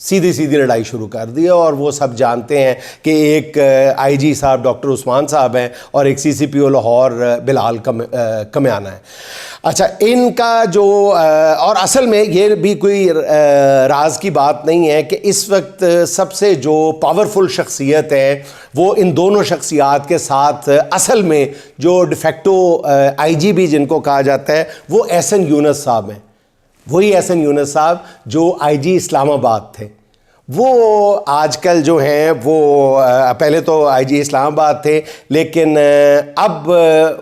سیدھی سیدھی لڑائی شروع کر دی اور وہ سب جانتے ہیں کہ ایک آئی جی صاحب ڈاکٹر عثمان صاحب ہیں اور ایک سی سی پی او لاہور بلال کمیانہ ہے. اچھا ان کا جو اور اصل میں یہ بھی کوئی راز کی بات نہیں ہے کہ اس وقت سب سے جو پاورفل شخصیت ہے وہ ان دونوں شخصیات کے ساتھ اصل میں جو ڈیفیکٹو آئی جی بھی جن کو کہا جاتا ہے وہ احسن یونس صاحب ہیں. وہی احسن یونس صاحب جو آئی جی اسلام آباد تھے. وہ آج کل جو ہیں وہ پہلے تو آئی جی اسلام آباد تھے لیکن اب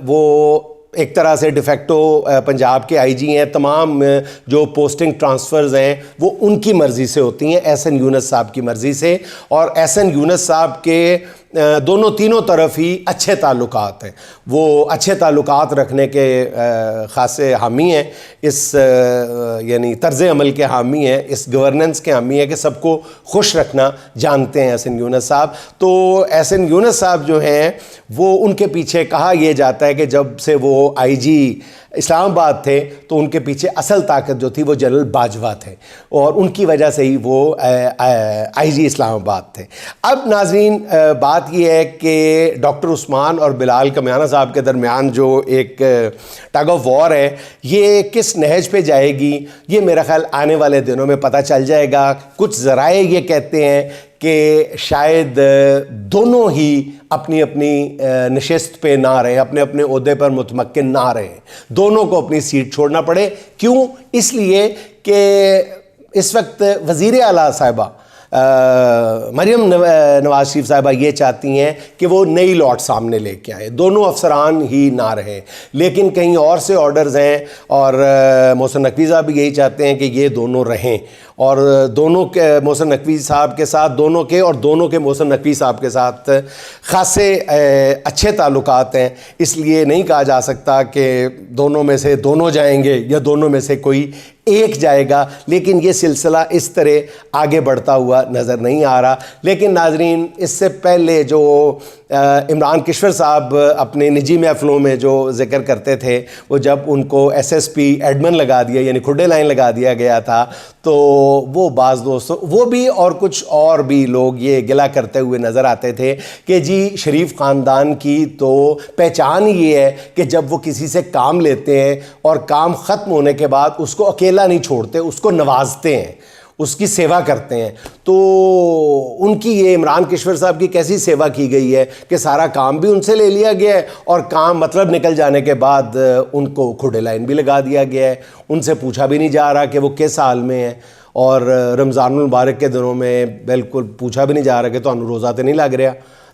وہ ایک طرح سے ڈیفیکٹو پنجاب کے آئی جی ہیں. تمام جو پوسٹنگ ٹرانسفرز ہیں وہ ان کی مرضی سے ہوتی ہیں, احسن یونس صاحب کی مرضی سے. اور احسن یونس صاحب کے دونوں تینوں طرف ہی اچھے تعلقات ہیں. وہ اچھے تعلقات رکھنے کے خاصے حامی ہیں, اس یعنی طرز عمل کے حامی ہیں, اس گورننس کے حامی ہیں کہ سب کو خوش رکھنا جانتے ہیں احسن یونس صاحب. تو احسن یونس صاحب جو ہیں وہ ان کے پیچھے کہا یہ جاتا ہے کہ جب سے وہ آئی جی اسلام آباد تھے تو ان کے پیچھے اصل طاقت جو تھی وہ جنرل باجوہ تھے اور ان کی وجہ سے ہی وہ آئی جی اسلام آباد تھے. اب ناظرین بات یہ ہے کہ ڈاکٹر عثمان اور بلال کمیانہ صاحب کے درمیان جو ایک ٹگ آف وار ہے یہ کس نہج پہ جائے گی یہ میرا خیال آنے والے دنوں میں پتہ چل جائے گا. کچھ ذرائع یہ کہتے ہیں کہ شاید دونوں ہی اپنی اپنی نشست پہ نہ رہیں, اپنے اپنے عہدے پر متمکن نہ رہیں, دونوں کو اپنی سیٹ چھوڑنا پڑے. کیوں؟ اس لیے کہ اس وقت وزیر اعلیٰ صاحبہ مریم نواز شریف صاحبہ یہ چاہتی ہیں کہ وہ نئی لاٹ سامنے لے کے آئیں, دونوں افسران ہی نہ رہیں. لیکن کہیں اور سے آرڈرز ہیں اور محسن نقوی صاحب بھی یہی چاہتے ہیں کہ یہ دونوں رہیں اور دونوں کے محسن نقوی صاحب کے ساتھ دونوں کے اور دونوں کے محسن نقوی صاحب کے ساتھ خاصے اچھے تعلقات ہیں. اس لیے نہیں کہا جا سکتا کہ دونوں میں سے دونوں جائیں گے یا دونوں میں سے کوئی ایک جائے گا, لیکن یہ سلسلہ اس طرح آگے بڑھتا ہوا نظر نہیں آ رہا. لیکن ناظرین اس سے پہلے جو عمران کشور صاحب اپنے نجی محفلوں میں جو ذکر کرتے تھے وہ جب ان کو ایس ایس پی ایڈمن لگا دیا یعنی کھڈے لائن لگا دیا گیا تھا تو وہ بعض دوستوں وہ بھی اور کچھ اور بھی لوگ یہ گلہ کرتے ہوئے نظر آتے تھے کہ جی شریف خاندان کی تو پہچان یہ ہے کہ جب وہ کسی سے کام لیتے ہیں اور کام ختم ہونے کے بعد اس کو اکیلا نہیں چھوڑتے, اس کو نوازتے ہیں, اس کی سیوا کرتے ہیں. تو ان کی یہ عمران کشور صاحب کی کیسی سیوا کی گئی ہے کہ سارا کام بھی ان سے لے لیا گیا ہے اور کام مطلب نکل جانے کے بعد ان کو کھڈے لائن بھی لگا دیا گیا ہے. ان سے پوچھا بھی نہیں جا رہا کہ وہ کس حال میں ہیں اور رمضان المبارک کے دنوں میں بالکل پوچھا بھی نہیں جا رہا کہ تو روزہ تو نہیں لگ رہا.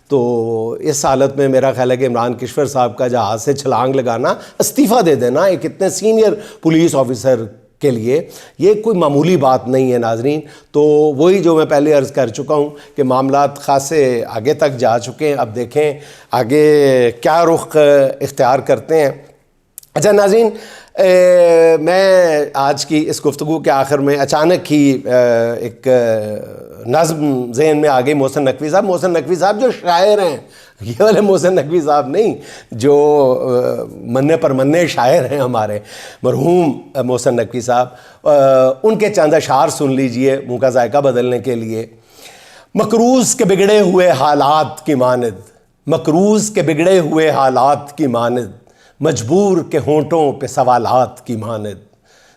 تو اس حالت میں میرا خیال ہے کہ عمران کشور صاحب کا جہاز سے چھلانگ لگانا, استعفیٰ دے دینا ایک اتنے سینئر پولیس آفیسر کے لیے یہ کوئی معمولی بات نہیں ہے ناظرین. تو وہی جو میں پہلے عرض کر چکا ہوں کہ معاملات خاصے آگے تک جا چکے ہیں. اب دیکھیں آگے کیا رخ اختیار کرتے ہیں. اچھا ناظرین میں آج کی اس گفتگو کے آخر میں اچانک ہی ایک نظم ذہن میں آ گئی. محسن نقوی صاحب جو شاعر ہیں, یہ والے محسن نقوی صاحب نہیں جو مننے پر مننے شاعر ہیں ہمارے مرحوم محسن نقوی صاحب, ان کے چند اشعار سن لیجئے منہ کا ذائقہ بدلنے کے لیے. مقروض کے بگڑے ہوئے حالات کی مانند, مقروض کے بگڑے ہوئے حالات کی مانند, مجبور کے ہونٹوں پہ سوالات کی مانند,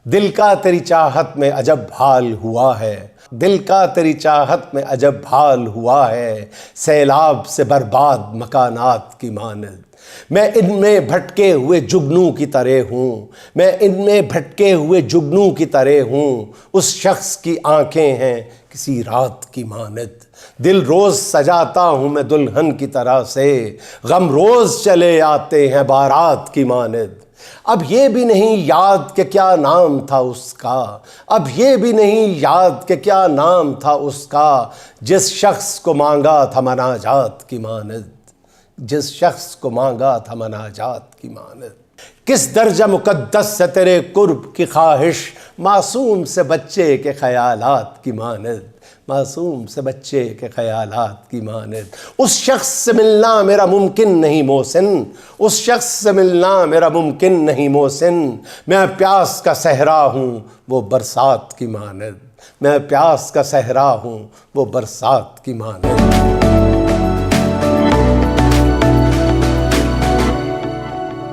دل کا تیری چاہت میں عجب حال ہوا ہے, دل کا تیری چاہت میں عجب حال ہوا ہے, سیلاب سے برباد مکانات کی مانند. میں ان میں بھٹکے ہوئے جگنوں کی طرح ہوں, میں ان میں بھٹکے ہوئے جگنوں کی طرح ہوں, اس شخص کی آنکھیں ہیں کسی رات کی مانند. دل روز سجاتا ہوں میں دلہن کی طرح سے, غم روز چلے آتے ہیں بارات کی مانند. اب یہ بھی نہیں یاد کہ کیا نام تھا اس کا, اب یہ بھی نہیں یاد کہ کیا نام تھا اس کا, جس شخص کو مانگا تھا مناجات کی مانند, جس شخص کو مانگا تھا مناجات کی مانند. کس درجہ مقدس سے تیرے قرب کی خواہش, معصوم سے بچے کے خیالات کی مانند, معصوم سے بچے کے خیالات کی مانند. اس شخص سے ملنا میرا ممکن نہیں محسن, اس شخص سے ملنا میرا ممکن نہیں محسن, میں پیاس کا صحرا ہوں وہ برسات کی مانند. میں پیاس کا صحرا ہوں وہ برسات کی مانند.